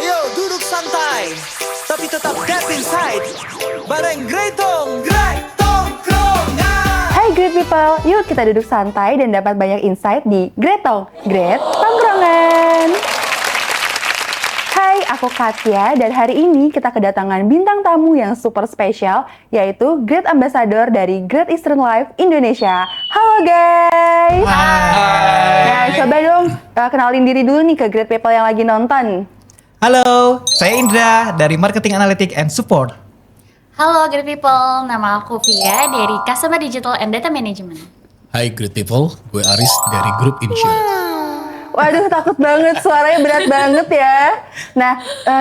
Ayo duduk santai, tapi tetap deep inside. Bareng Greatong, Tongkrongan. Hai great people, yuk kita duduk santai dan dapat banyak insight di Greatong, Great Tongkrongan. Hai, aku Katya dan hari ini kita kedatangan bintang tamu yang super spesial, yaitu Great Ambassador dari Great Eastern Life Indonesia. Halo guys. Hai. Nah, coba dong kenalin diri dulu nih ke great people yang lagi nonton. Halo, saya Indra dari Marketing Analytics and Support. Halo great people, nama aku Via dari Customer Digital and Data Management. Hai great people, gue Aris dari Group Insurance. Waduh, takut banget, suaranya berat banget ya. Nah,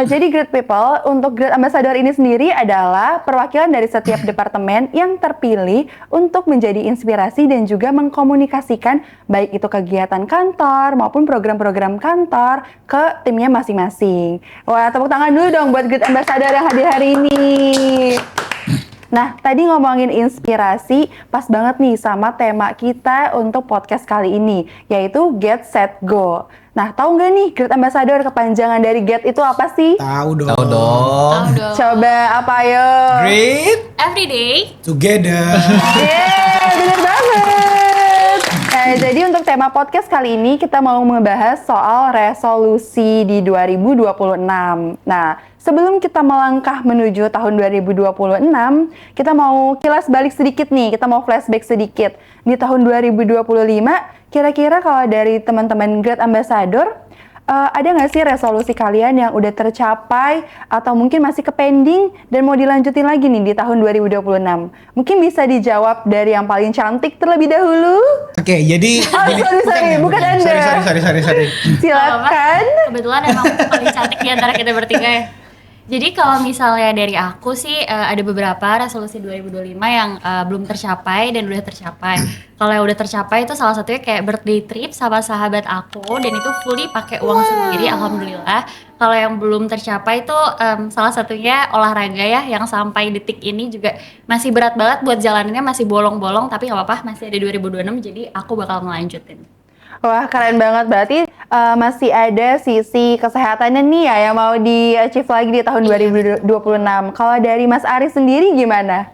jadi great people, untuk Great Ambassador ini sendiri adalah perwakilan dari setiap departemen yang terpilih untuk menjadi inspirasi dan juga mengkomunikasikan baik itu kegiatan kantor maupun program-program kantor ke timnya masing-masing. Wah, tepuk tangan dulu dong buat Great Ambassador yang hadir hari ini. Nah, tadi ngomongin inspirasi, pas banget nih sama tema kita untuk podcast kali ini, yaitu Get, Set, Go. Nah, tahu nggak nih Great Ambassador kepanjangan dari Get itu apa sih? Tahu dong. Tahu dong. Coba apa yo? Great. Everyday. Together. Yeay, bener banget. Nah, jadi untuk tema podcast kali ini kita mau membahas soal resolusi di 2026. Nah, sebelum kita melangkah menuju tahun 2026, kita mau kilas balik sedikit nih, kita mau flashback sedikit. Di tahun 2025, kira-kira kalau dari teman-teman Great Ambassador, ada nggak sih resolusi kalian yang udah tercapai atau mungkin masih pending dan mau dilanjutin lagi nih di tahun 2026? Mungkin bisa dijawab dari yang paling cantik terlebih dahulu. Oke, jadi sorry, bukan Anda. Sorry. Silakan. Kebetulan emang paling cantik di antara kita bertiga ya. Jadi kalau misalnya dari aku sih ada beberapa resolusi 2025 yang belum tercapai dan udah tercapai. Kalau yang udah tercapai itu salah satunya kayak birthday trip sama sahabat aku dan itu fully pakai uang sendiri, alhamdulillah. Kalau yang belum tercapai itu salah satunya olahraga ya, yang sampai detik ini juga masih berat banget buat jalaninnya, masih bolong-bolong, tapi nggak apa-apa, masih ada 2026 jadi aku bakal melanjutin. Wah, keren banget. Berarti masih ada sisi kesehatannya nih ya yang mau di-achieve lagi di tahun 2026. Kalau dari Mas Aris sendiri gimana?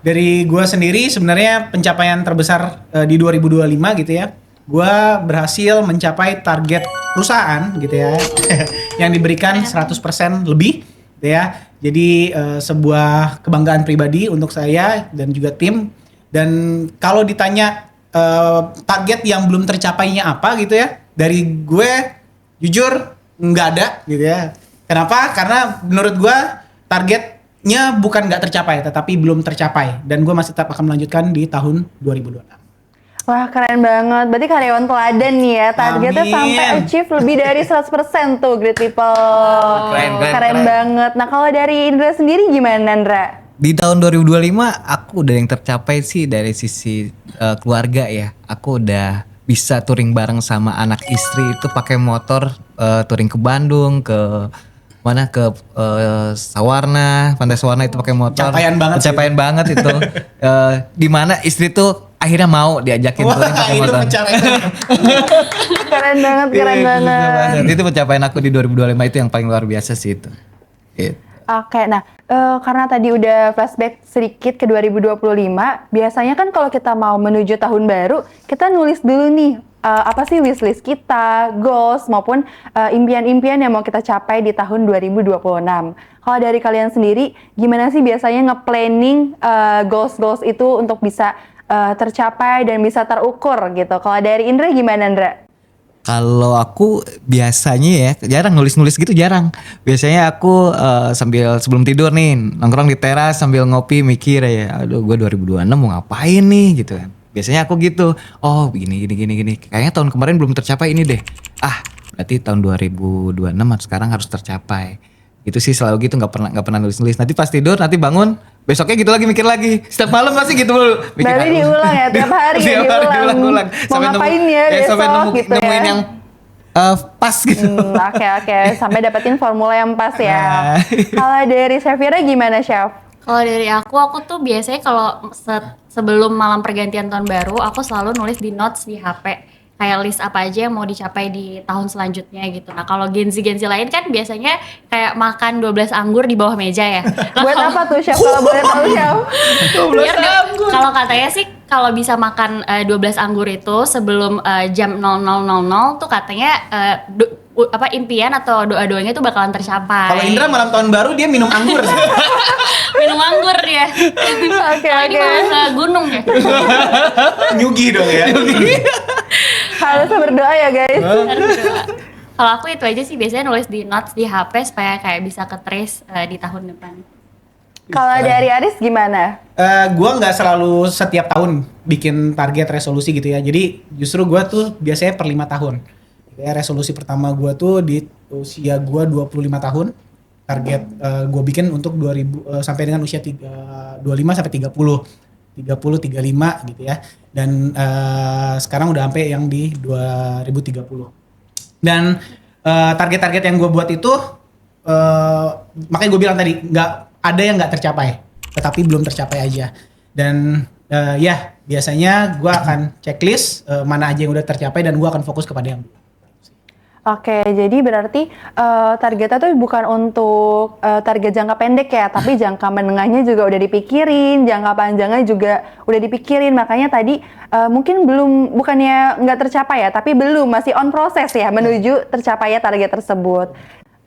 Dari gue sendiri sebenarnya pencapaian terbesar di 2025 gitu ya. Gue berhasil mencapai target perusahaan gitu ya. Yang diberikan 100% lebih gitu ya. Jadi sebuah kebanggaan pribadi untuk saya dan juga tim. Dan kalau ditanya target yang belum tercapainya apa gitu ya, dari gue jujur nggak ada gitu ya. Kenapa? Karena menurut gue targetnya bukan nggak tercapai tetapi belum tercapai dan gue masih tetap akan melanjutkan di tahun 2026. Wah, keren banget. Berarti karyawan teladan nih ya. Targetnya Amin. sampai achieve lebih dari 100% tuh, great people. Keren banget. Nah, kalau dari Indra sendiri gimana, Indra? Di tahun 2025 aku udah yang tercapai sih dari sisi keluarga ya. Aku udah bisa touring bareng sama anak istri itu pakai motor touring ke Bandung, ke mana ke Sawarna, Pantai Sawarna itu pakai motor. Pencapaian banget itu. Di mana istri tuh akhirnya mau diajakin touring pakai motor. Keren banget. Itu pencapaian aku di 2025 itu yang paling luar biasa sih itu. Gitu. Oke, nah karena tadi udah flashback sedikit ke 2025, biasanya kan kalau kita mau menuju tahun baru, kita nulis dulu nih, apa sih wishlist kita, goals, maupun impian-impian yang mau kita capai di tahun 2026. Kalau dari kalian sendiri, gimana sih biasanya nge-planning goals-goals itu untuk bisa tercapai dan bisa terukur gitu? Kalau dari Indra gimana, Indra? Kalau aku biasanya ya jarang nulis-nulis gitu, jarang. Biasanya aku sambil sebelum tidur nih nongkrong di teras sambil ngopi mikir ya, aduh gue 2026 mau ngapain nih gitu kan. Biasanya aku gitu, oh gini. Kayaknya tahun kemarin belum tercapai ini deh. Berarti tahun 2026 sekarang harus tercapai. Itu sih selalu gitu, nggak pernah nulis-nulis. Nanti pas tidur, nanti bangun, besoknya gitu lagi mikir lagi. Setiap malam pasti gitu dulu. Berarti diulang ya, tiap hari ya diulang. Mau ngapain ya besok sampai gitu nemuin ya. yang pas gitu. Oke. Sampai dapetin formula yang pas ya. Kalau dari Syafira gimana, Chef? Kalau dari aku tuh biasanya kalau sebelum malam pergantian tahun baru, aku selalu nulis di notes di HP. kayak list apa aja yang mau dicapai di tahun selanjutnya gitu. Nah kalau Gen Z lain kan biasanya kayak makan 12 anggur di bawah meja ya. Nah, Buat apa tuh chef kalau boleh tahu chef? kalau katanya sih kalau bisa makan 12 anggur itu sebelum jam 00.00 tuh katanya impian atau doa-doanya tuh bakalan tercapai. Kalau Indra malam tahun baru dia minum anggur. Minum anggur ya. Oke, Kalau ini oke. malah ke gunung ya. Nyugi dong ya. Harusnya berdoa ya guys. Kalau aku itu aja sih biasanya nulis di notes di HP supaya kayak bisa ke trace di tahun depan. Kalau dari Aris gimana? Gua nggak selalu setiap tahun bikin target resolusi gitu ya. Jadi justru gua tuh biasanya per 5 tahun. Ya, resolusi pertama gua tuh di usia gua 25 tahun. Target gua bikin untuk 2000 sampai dengan usia 25 sampai 30. 35 gitu ya. Dan sekarang udah sampai yang di 2030. Dan target-target yang gue buat itu makanya gue bilang tadi nggak ada yang nggak tercapai, tetapi belum tercapai aja. Dan ya biasanya gue akan checklist mana aja yang udah tercapai dan gue akan fokus kepada yang belum. Oke, jadi berarti targetnya tuh bukan untuk target jangka pendek ya, tapi jangka menengahnya juga udah dipikirin, jangka panjangnya juga udah dipikirin. Makanya tadi mungkin bukannya nggak tercapai ya, tapi masih on proses ya menuju tercapainya target tersebut.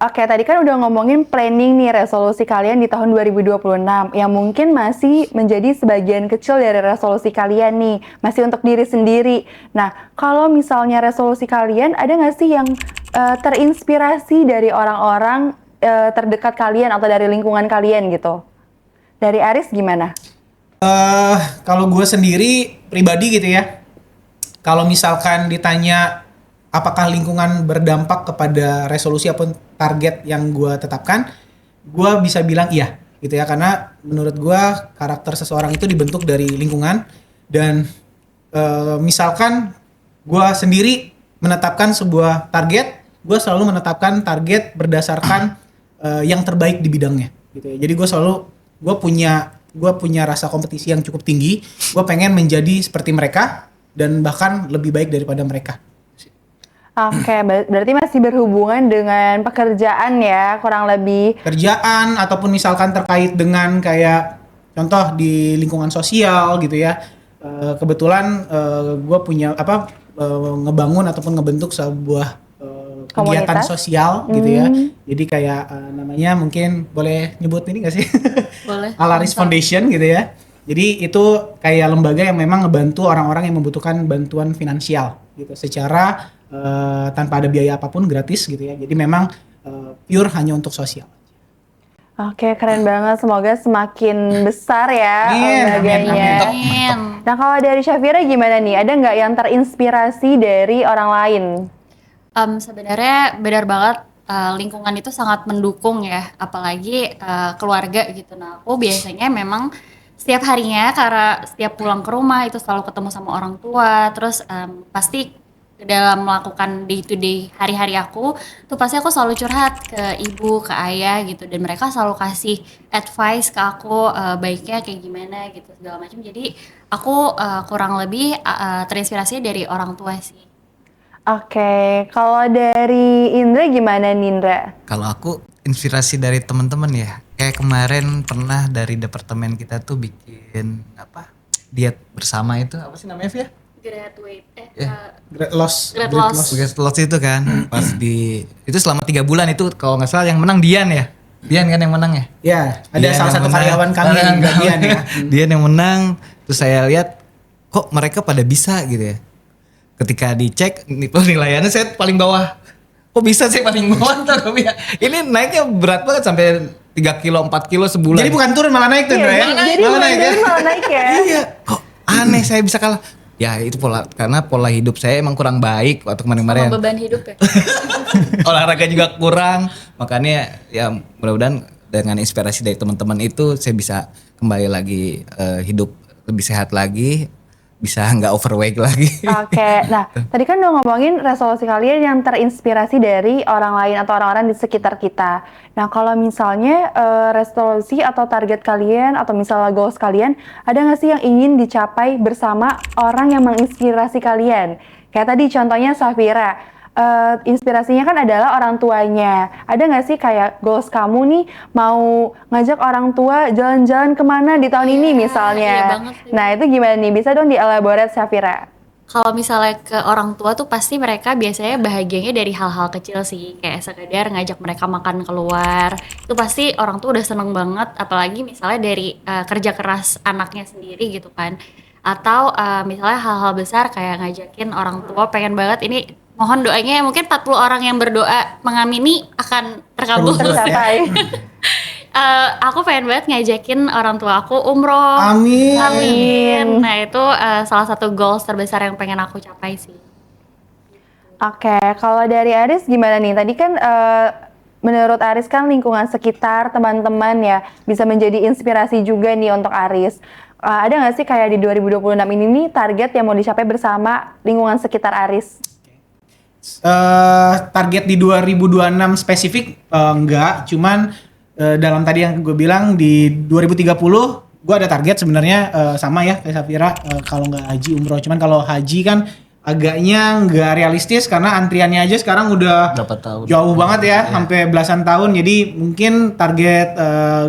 Oke, tadi kan udah ngomongin planning nih resolusi kalian di tahun 2026 yang mungkin masih menjadi sebagian kecil dari resolusi kalian nih, masih untuk diri sendiri. Nah, kalau misalnya resolusi kalian ada nggak sih yang terinspirasi dari orang-orang terdekat kalian atau dari lingkungan kalian gitu? Dari Aris gimana? Kalau gue sendiri pribadi gitu ya, kalau misalkan ditanya apakah lingkungan berdampak kepada resolusi ataupun target yang gue tetapkan, gue bisa bilang iya gitu ya, karena menurut gue karakter seseorang itu dibentuk dari lingkungan. Dan misalkan gue sendiri menetapkan sebuah target, gue selalu menetapkan target berdasarkan yang terbaik di bidangnya gitu ya. Jadi gue punya rasa kompetisi yang cukup tinggi. Gue pengen menjadi seperti mereka dan bahkan lebih baik daripada mereka. Oke, berarti masih berhubungan dengan pekerjaan ya, kurang lebih. Kerjaan ataupun misalkan terkait dengan kayak contoh di lingkungan sosial gitu ya. Kebetulan gue punya ngebangun ataupun ngebentuk sebuah kegiatan Komunitas? sosial gitu ya. Jadi kayak namanya mungkin boleh nyebut ini gak sih? Boleh. Alaris Foundation gitu ya. Jadi itu kayak lembaga yang memang ngebantu orang-orang yang membutuhkan bantuan finansial gitu secara tanpa ada biaya apapun, gratis gitu ya. Jadi memang pure hanya untuk sosial. Oke, keren banget. Semoga semakin besar ya lembaganya. Amin. Nah, kalau dari Syafira gimana nih? Ada nggak yang terinspirasi dari orang lain? Sebenarnya benar banget, lingkungan itu sangat mendukung ya, apalagi keluarga gitu. Nah aku biasanya memang setiap harinya karena setiap pulang ke rumah itu selalu ketemu sama orang tua, terus pasti dalam melakukan day to day hari-hari aku tuh pasti aku selalu curhat ke ibu, ke ayah gitu, dan mereka selalu kasih advice ke aku baiknya kayak gimana gitu segala macam. Jadi aku kurang lebih terinspirasi dari orang tua sih. Oke, kalau dari Indra gimana nih Indra? Kalau aku inspirasi dari teman-teman ya. Kayak kemarin pernah dari departemen kita tuh bikin diet bersama itu apa sih namanya Via? Graduate Great loss. Great loss. Tugas loss itu kan pas itu selama 3 bulan itu kalau nggak salah yang menang Dian ya. Dian kan yang menang ya? Ya, ada Dian salah yang satu menang. karyawan kami yang bagian ya. Dian yang menang. Terus saya lihat kok mereka pada bisa gitu ya. Ketika dicek penilaiannya saya paling bawah. Kok bisa sih paling bawah tuh Via? Ini naiknya berat banget sampai 3 kilo 4 kilo sebulan. Jadi bukan turun malah naik tuh, Indra ya? Jadi Malah naik ya? malah naik ya? Iya, kok aneh saya bisa kalah. Ya itu karena pola hidup saya emang kurang baik waktu kemarin-kemarin. Sama beban hidup ya. Olahraga juga kurang, makanya ya mudah-mudahan dengan inspirasi dari teman-teman itu saya bisa kembali lagi hidup lebih sehat lagi, bisa nggak overweight lagi. Oke, nah tadi kan udah ngomongin resolusi kalian yang terinspirasi dari orang lain atau orang-orang di sekitar kita. Nah kalau misalnya resolusi atau target kalian atau misalnya goals kalian, ada nggak sih yang ingin dicapai bersama orang yang menginspirasi kalian? Kayak tadi contohnya Safira, inspirasinya kan adalah orang tuanya. Ada nggak sih kayak goals kamu nih mau ngajak orang tua jalan-jalan kemana di tahun ini misalnya? iya banget sih. Nah itu gimana nih? Bisa dong dielaborate Safira? Kalau misalnya ke orang tua tuh pasti mereka biasanya bahagianya dari hal-hal kecil sih, kayak sekedar ngajak mereka makan keluar. Itu pasti orang tua udah seneng banget, apalagi misalnya dari kerja keras anaknya sendiri gitu kan. Atau misalnya hal-hal besar kayak ngajakin orang tua pengen banget ini, mohon doanya mungkin 40 orang yang berdoa mengamini akan terkabul. Tercapai. Aku pengen banget ngajakin orang tua aku umroh. Amin. Amin. Nah itu salah satu goals terbesar yang pengen aku capai sih. Oke, kalau dari Aris gimana nih? Tadi kan menurut Aris kan lingkungan sekitar teman-teman ya bisa menjadi inspirasi juga nih untuk Aris. Ada nggak sih kayak di 2026 ini nih target yang mau dicapai bersama lingkungan sekitar Aris? Target di 2026 spesifik enggak, cuman dalam tadi yang gue bilang di 2030 gue ada target sebenarnya sama ya kayak Safira, kalau nggak haji umroh. Cuman kalau haji kan agaknya nggak realistis karena antriannya aja sekarang udah Berapa tahun? jauh banget ya, sampai belasan tahun. Jadi mungkin target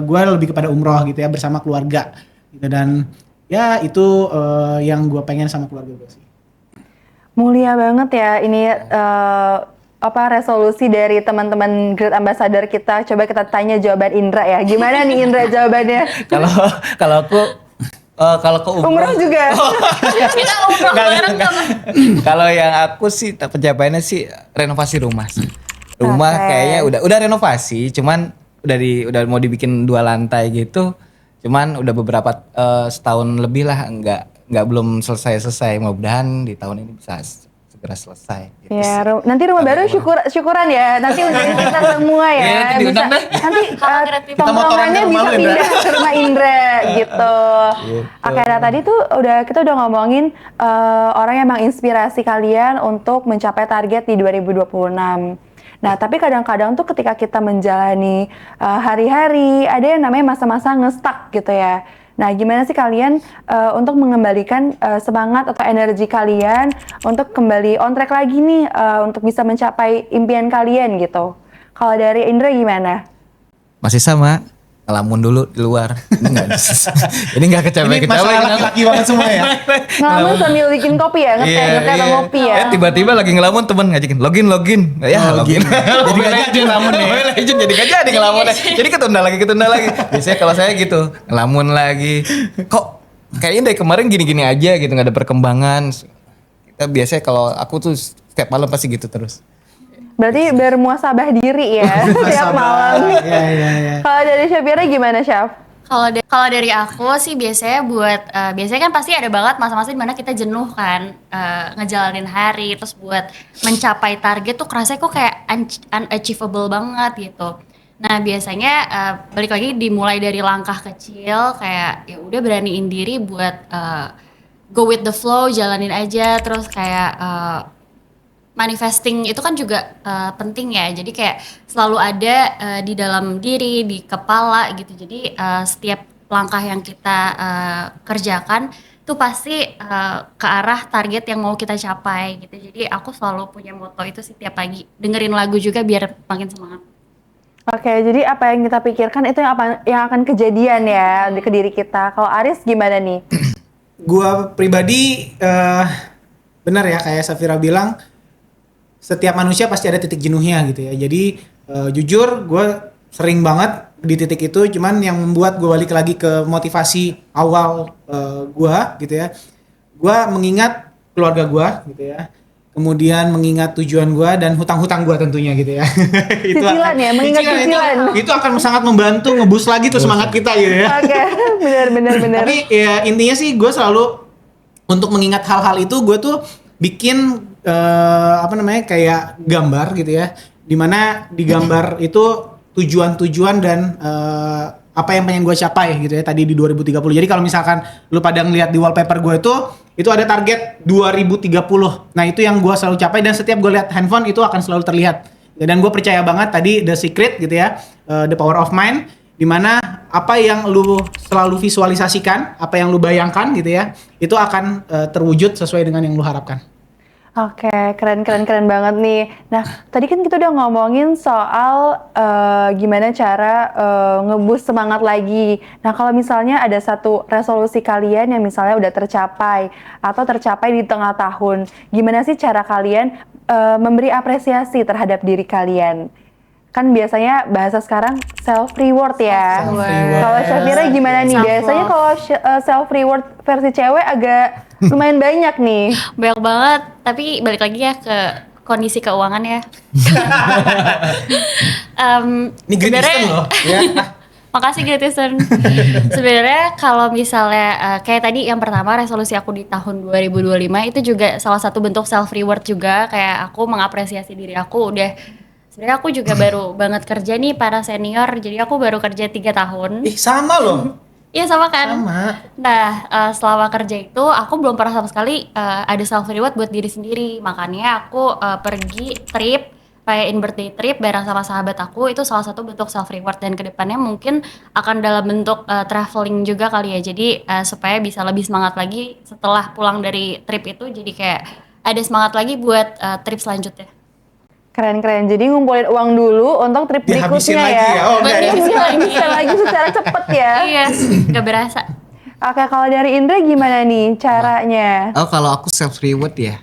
gue lebih kepada umroh gitu ya bersama keluarga gitu. Dan ya itu yang gue pengen sama keluarga gue sih. Mulia banget ya ini resolusi dari teman-teman Great Ambassador kita. Coba kita tanya jawaban Indra ya. Gimana nih Indra jawabannya? Kalau aku kalau ke Umroh juga. Kita umroh bareng sama. Kalau yang aku sih pencapaiannya sih renovasi rumah sih. Rumah Oke. kayaknya udah renovasi, cuman udah mau dibikin 2 lantai gitu. Cuman udah beberapa setahun lebih lah nggak belum selesai. Mudah-mudahan di tahun ini bisa segera selesai. Gitu Ya, sih. nanti rumah baru syukuran ya. Nanti undang kita semua ya. Iya, nanti diundang deh. Nanti Kita motoran tongkrongannya ke rumah bisa lu, Indra. pindah ke rumah Indra gitu. Oke, nah tadi tuh kita udah ngomongin orang yang menginspirasi kalian untuk mencapai target di 2026. Nah, tapi kadang-kadang tuh ketika kita menjalani hari-hari, ada yang namanya masa-masa nge-stuck gitu ya. Nah, gimana sih kalian untuk mengembalikan semangat atau energi kalian untuk kembali on track lagi nih untuk bisa mencapai impian kalian gitu? Kalau dari Indra gimana? Masih sama, ngelamun dulu di luar. Ini nggak Ini masalah laki-laki banget semua ya. Ngelamun sambil bikin kopi ya, ngeteh atau ngopi ya? Tiba-tiba lagi ngelamun temen ngajakin login. Ya login. Jadi nggak jadi ngelamun ya? Mobile Legends jadi nggak jadi ngelamun. Jadi ketunda lagi. Biasanya kalau saya gitu ngelamun lagi. Kok kayaknya dari kemarin gini-gini aja gitu nggak ada perkembangan. Kita biasanya kalau aku tuh setiap malam pasti gitu terus. Berarti bermuasabah diri ya tiap malam. Iya. Kalau dari Syafira gimana, Syaf? Kalau dari aku sih biasanya biasanya kan pasti ada banget masa-masa dimana kita jenuh kan ngejalanin hari, terus buat mencapai target tuh kerasa kok kayak unachievable banget gitu. Nah biasanya balik lagi dimulai dari langkah kecil, kayak ya udah beraniin diri buat go with the flow, jalanin aja, terus kayak manifesting itu kan juga penting ya. Jadi kayak selalu ada di dalam diri, di kepala gitu. Jadi setiap langkah yang kita kerjakan tuh pasti ke arah target yang mau kita capai gitu. Jadi aku selalu punya moto itu sih tiap pagi. Dengerin lagu juga biar makin semangat. Oke, jadi apa yang kita pikirkan itu yang akan kejadian ya ke diri kita. Kalau Aris gimana nih? Gua pribadi benar ya kayak Safira bilang, setiap manusia pasti ada titik jenuhnya gitu ya. Jadi jujur gue sering banget di titik itu, cuman yang membuat gue balik lagi ke motivasi awal gue gitu ya. Gue mengingat keluarga gue gitu ya. Kemudian mengingat tujuan gue dan hutang-hutang gue tentunya gitu ya. Cicilan ya, mengingat cicilan. Itu akan sangat membantu ngeboost lagi tuh semangat kita gitu ya. Oke, benar. Tapi ya intinya sih gue selalu untuk mengingat hal-hal itu gue tuh bikin kayak gambar gitu ya, dimana di gambar itu tujuan-tujuan dan apa yang pengen gue capai gitu ya tadi di 2030. Jadi kalau misalkan lu pada ngeliat di wallpaper gue itu ada target 2030. Nah itu yang gue selalu capai dan setiap gue lihat handphone itu akan selalu terlihat. Dan gue percaya banget tadi the secret gitu ya, the power of mind, dimana apa yang lu selalu visualisasikan, apa yang lu bayangkan gitu ya, itu akan terwujud sesuai dengan yang lu harapkan. Oke, keren banget nih. Nah, tadi kan kita udah ngomongin soal gimana cara nge-boost semangat lagi. Nah, kalau misalnya ada satu resolusi kalian yang misalnya udah tercapai atau tercapai di tengah tahun, gimana sih cara kalian memberi apresiasi terhadap diri kalian? Kan biasanya bahasa sekarang self reward ya. Self-reward. Kalau Syafira gimana nih? Self-love. Biasanya kalau self reward versi cewek agak lumayan banyak nih. Banyak banget, tapi balik lagi ya ke kondisi keuangan ya. Ini Great Sebenarnya- Eastern loh. Ya. Makasih Great Eastern. Sebenarnya kalau misalnya kayak tadi yang pertama resolusi aku di tahun 2025 itu juga salah satu bentuk self reward juga, kayak aku mengapresiasi diri aku sebenarnya aku juga baru banget kerja nih para senior, jadi aku baru kerja 3 tahun. Ih, sama loh. Iya sama kan? Sama. Nah, selama kerja itu aku belum pernah sama sekali ada self reward buat diri sendiri. Makanya aku pergi trip, rayain birthday trip bareng sama sahabat aku, itu salah satu bentuk self reward, dan kedepannya mungkin akan dalam bentuk traveling juga kali ya. Jadi supaya bisa lebih semangat lagi setelah pulang dari trip itu, jadi kayak ada semangat lagi buat trip selanjutnya. Keren. Jadi ngumpulin uang dulu untuk trip Dihabisin berikutnya lagi ya. Oh, enggak ya. Dihabisin lagi secara cepet ya. Iya, nggak berasa. Oke, kalau dari Indra gimana nih caranya? Oh kalau aku self reward ya,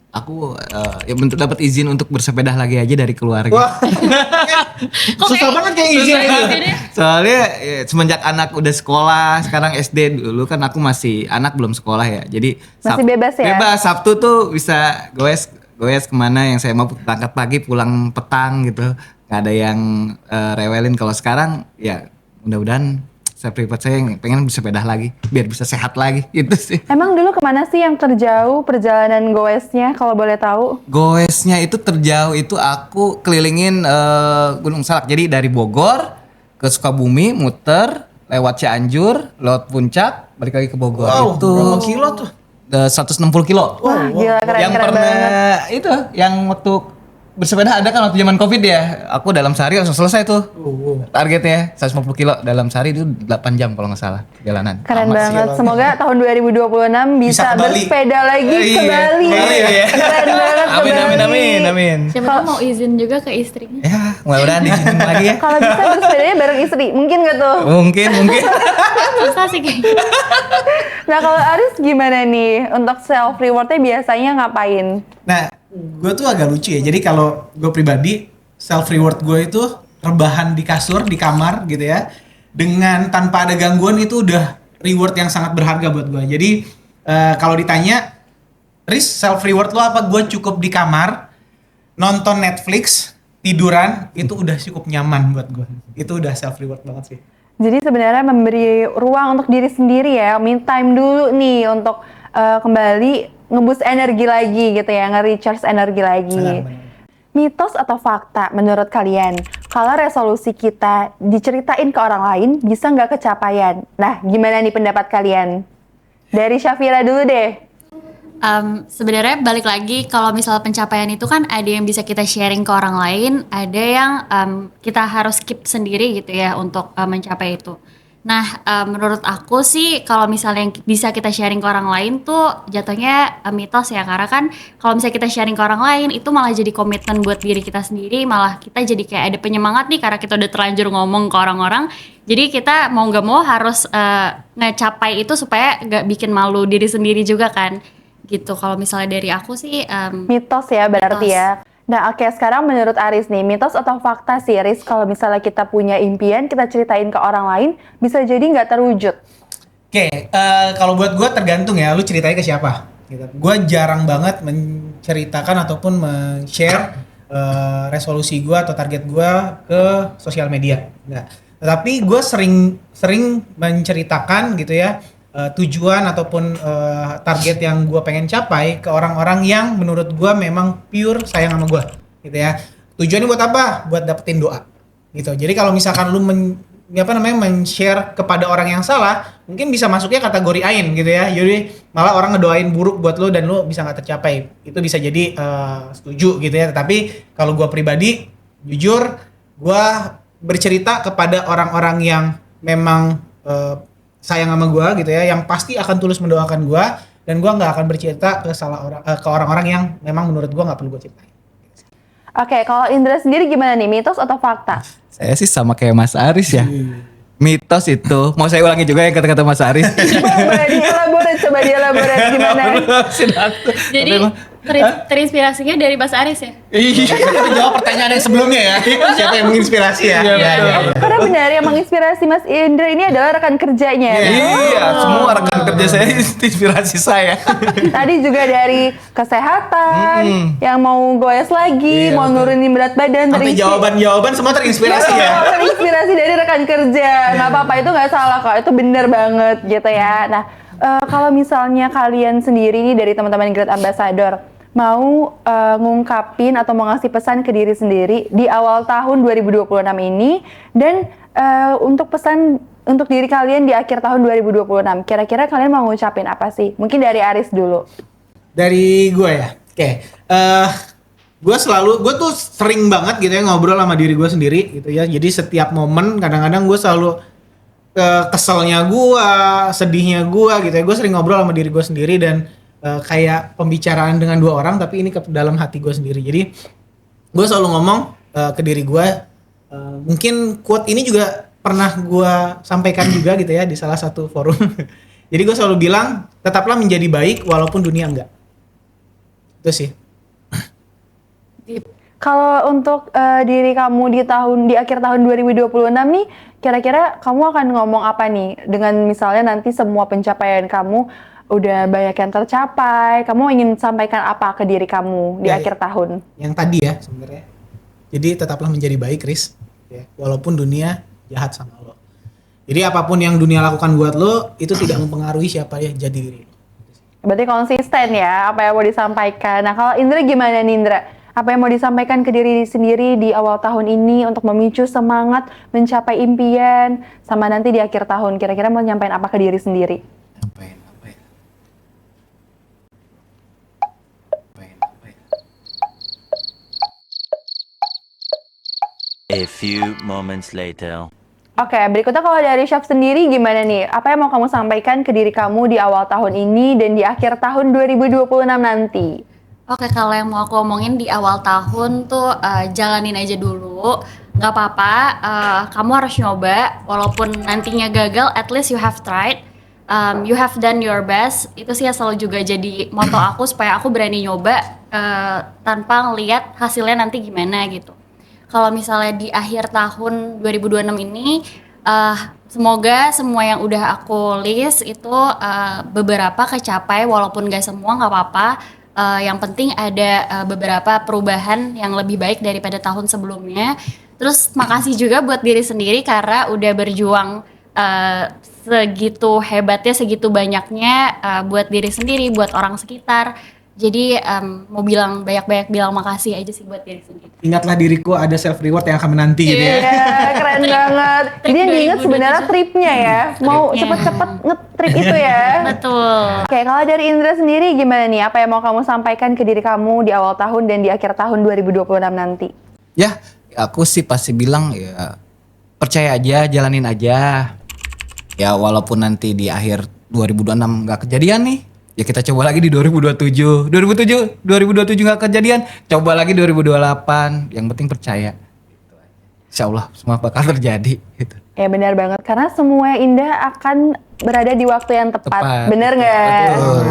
aku ya bentuk dapat izin untuk bersepeda lagi aja dari keluarga. Wah. Susah banget kayak izin itu. Soalnya semenjak anak udah sekolah, sekarang SD, dulu kan aku masih anak belum sekolah ya. Jadi Masih bebas ya? Bebas, Sabtu tuh bisa goes kemana yang saya mau, berangkat pagi pulang petang gitu. Gak ada yang rewelin. Kalau sekarang ya mudah-mudahan saya pribadi saya pengen bersepeda lagi biar bisa sehat lagi gitu sih. Emang dulu kemana sih yang terjauh perjalanan goesnya kalau boleh tahu? Goesnya itu terjauh itu aku kelilingin Gunung Salak. Jadi dari Bogor ke Sukabumi, muter lewat Cianjur, lewat Puncak, balik lagi ke Bogor. Wow, Itu berapa kilo tuh? 160 kilo. Wah, gila Yang keren pernah banget. itu yang waktu bersepeda ada kan waktu zaman Covid ya. Aku dalam sehari langsung selesai tuh. Targetnya 150 kilo dalam sehari itu 8 jam kalau nggak salah jalanan. Keren Amat sih banget. kalau- Semoga tahun 2026 bisa Bisa ke Bali. bersepeda lagi ke Iya, Bali. Bali ya. Keren banget ke Amin amin Bali. amin. Siapa tahu mau izin juga ke istrinya. Ya, mudah-mudahan diizinin lagi ya. Kalau bisa bersepedanya bareng istri, mungkin gak tuh? Mungkin. Susah sih kayaknya. Nah kalau Aris gimana nih? Untuk self rewardnya biasanya ngapain? Nah, gue tuh agak lucu ya. Jadi kalau gue pribadi, self reward gue itu rebahan di kasur, di kamar gitu ya. Dengan tanpa ada gangguan itu udah reward yang sangat berharga buat gue. Jadi kalau ditanya, Riz self reward lo apa? Gue cukup di kamar, nonton Netflix, tiduran, itu udah cukup nyaman buat gue. Itu udah self reward banget sih. Jadi sebenarnya memberi ruang untuk diri sendiri ya, me time dulu nih untuk kembali ngeboost energi lagi gitu ya, nge-recharge energi lagi. Benar. Mitos atau fakta menurut kalian, kalau resolusi kita diceritain ke orang lain bisa nggak kecapaian? Nah, gimana nih pendapat kalian? Dari Syafira dulu deh. Sebenarnya balik lagi, kalau misal pencapaian itu kan ada yang bisa kita sharing ke orang lain, ada yang kita harus keep sendiri gitu ya untuk mencapai itu. Nah, menurut aku sih kalau misalnya yang bisa kita sharing ke orang lain tuh jatuhnya mitos ya, karena kan kalau misalnya kita sharing ke orang lain itu malah jadi komitmen buat diri kita sendiri, malah kita jadi kayak ada penyemangat nih karena kita udah terlanjur ngomong ke orang-orang. Jadi kita mau nggak mau harus ngecapai itu supaya nggak bikin malu diri sendiri juga kan. Gitu. Kalau misalnya dari aku sih Mitos ya berarti mitos. ya. Nah oke, sekarang menurut Aris nih, mitos atau fakta sih Aris, kalau misalnya kita punya impian, kita ceritain ke orang lain, bisa jadi nggak terwujud. Oke, kalau buat gue tergantung ya, lu ceritanya ke siapa. Gitu. Gue jarang banget menceritakan ataupun men-share resolusi gue atau target gue ke sosial media. Nah, tetapi gue sering menceritakan gitu ya tujuan ataupun target yang gue pengen capai ke orang-orang yang menurut gue memang pure sayang sama gue, gitu ya. Tujuannya buat apa? Buat dapetin doa, gitu. Jadi kalau misalkan lu men-share kepada orang yang salah, mungkin bisa masuknya kategori ain gitu ya. Jadi malah orang ngedoain buruk buat lu dan lu bisa nggak tercapai. Itu bisa jadi setuju gitu ya. Tapi kalau gue pribadi, jujur, gue bercerita kepada orang-orang yang memang sayang sama gue gitu ya, yang pasti akan tulus mendoakan gue, dan gue nggak akan bercerita ke orang-orang yang memang menurut gue nggak perlu gue ceritain. Oke, kalau Indra sendiri gimana nih, mitos atau fakta? Saya sih sama kayak Mas Aris ya. Mitos itu, mau saya ulangi juga yang kata-kata Mas Aris. Boleh dielaborate, coba dielaborate gimana? Jadi terinspirasinya dari Mas Aris ya? Iya, kita jawab pertanyaan yang sebelumnya ya. Siapa yang menginspirasi ya? Iya. Karena benar yang menginspirasi Mas Indra ini adalah rekan kerjanya. Iya, semua rekan kerja saya inspirasi saya. Tadi juga dari kesehatan, yang mau goes lagi, Iya, mau betul. nurunin berat badan. Sampai jawaban-jawaban semua terinspirasi Iya, ya. terinspirasi dari rekan kerja. Nggak apa-apa, itu nggak salah kok. Itu bener banget gitu ya. Nah, kalau misalnya kalian sendiri nih dari teman-teman Great Ambassador mau ngungkapin atau mau ngasih pesan ke diri sendiri di awal tahun 2026 ini dan untuk pesan untuk diri kalian di akhir tahun 2026, kira-kira kalian mau ngucapin apa sih? Mungkin dari Aris dulu. Dari gue ya. Oke. Gue tuh sering banget gitu ya ngobrol sama diri gue sendiri gitu ya. Jadi setiap momen kadang-kadang gue selalu keselnya gue, sedihnya gue gitu ya. Gue sering ngobrol sama diri gue sendiri dan kayak pembicaraan dengan dua orang tapi ini ke dalam hati gue sendiri. Jadi gue selalu ngomong ke diri gue, mungkin quote ini juga pernah gue sampaikan juga gitu ya di salah satu forum. Jadi gue selalu bilang, tetaplah menjadi baik walaupun dunia enggak. Itu sih. Kalau untuk diri kamu di akhir tahun 2026 nih, kira-kira kamu akan ngomong apa nih dengan misalnya nanti semua pencapaian kamu udah banyak yang tercapai, kamu ingin sampaikan apa ke diri kamu di akhir tahun? Yang tadi ya sebenarnya. Jadi tetaplah menjadi baik, Riz. Ya, walaupun dunia jahat sama lo. Jadi apapun yang dunia lakukan buat lo, itu tidak mempengaruhi siapa ya jadi diri lo. Berarti konsisten ya apa yang mau disampaikan. Nah kalau Indra gimana nih Indra? Apa yang mau disampaikan ke diri sendiri di awal tahun ini untuk memicu semangat mencapai impian sama nanti di akhir tahun? Kira-kira mau nyampein apa ke diri sendiri? A few moments later. Oke, berikutnya kalau dari Syaf sendiri gimana nih? Apa yang mau kamu sampaikan ke diri kamu di awal tahun ini dan di akhir tahun 2026 nanti? Oke, kalau yang mau aku omongin di awal tahun tuh jalanin aja dulu. Nggak apa-apa, kamu harus nyoba. Walaupun nantinya gagal, at least you have tried. You have done your best. Itu sih yang selalu juga jadi moto aku supaya aku berani nyoba tanpa ngeliat hasilnya nanti gimana gitu. Kalau misalnya di akhir tahun 2026 ini, semoga semua yang udah aku list itu beberapa kecapai, walaupun gak semua gak apa-apa. Yang penting ada beberapa perubahan yang lebih baik daripada tahun sebelumnya. Terus makasih juga buat diri sendiri karena udah berjuang segitu hebatnya, segitu banyaknya buat diri sendiri, buat orang sekitar. Jadi mau bilang banyak-banyak bilang makasih aja sih buat diri sendiri. Ingatlah diriku ada self reward yang akan menanti gitu ya. Iya, keren banget. Jadi yang diingat sebenarnya tripnya ya. Mau cepet-cepet nge-trip itu ya. Betul. Oke, kalau dari Indra sendiri gimana nih? Apa yang mau kamu sampaikan ke diri kamu di awal tahun dan di akhir tahun 2026 nanti? Ya, aku sih pasti bilang ya percaya aja, jalanin aja. Ya walaupun nanti di akhir 2026 nggak kejadian nih, ya kita coba lagi di 2027 nggak kejadian, coba lagi 2028. Yang penting percaya. Insya Allah semua bakal terjadi. Gitu. Ya benar banget, karena semua yang indah akan berada di waktu yang tepat. Benar nggak? Betul.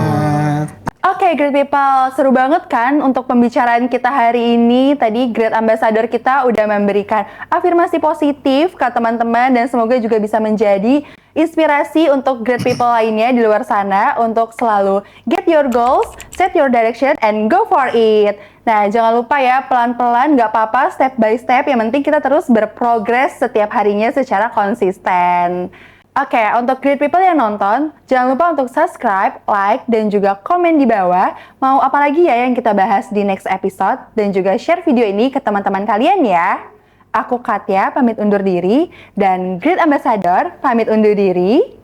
Oke, Great People, seru banget kan untuk pembicaraan kita hari ini. Tadi Great Ambassador kita udah memberikan afirmasi positif ke teman-teman dan semoga juga bisa menjadi inspirasi untuk Great People lainnya di luar sana untuk selalu get your goals, set your direction, and go for it. Nah, jangan lupa ya, pelan-pelan, gak apa-apa, step by step. Yang penting kita terus berprogres setiap harinya secara konsisten. Oke, untuk Great People yang nonton, jangan lupa untuk subscribe, like, dan juga komen di bawah. Mau apa lagi ya yang kita bahas di next episode, dan juga share video ini ke teman-teman kalian ya. Aku Katya, pamit undur diri, dan Great Ambassador, pamit undur diri.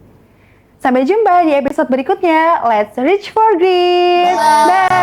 Sampai jumpa di episode berikutnya. Let's reach for great. Bye!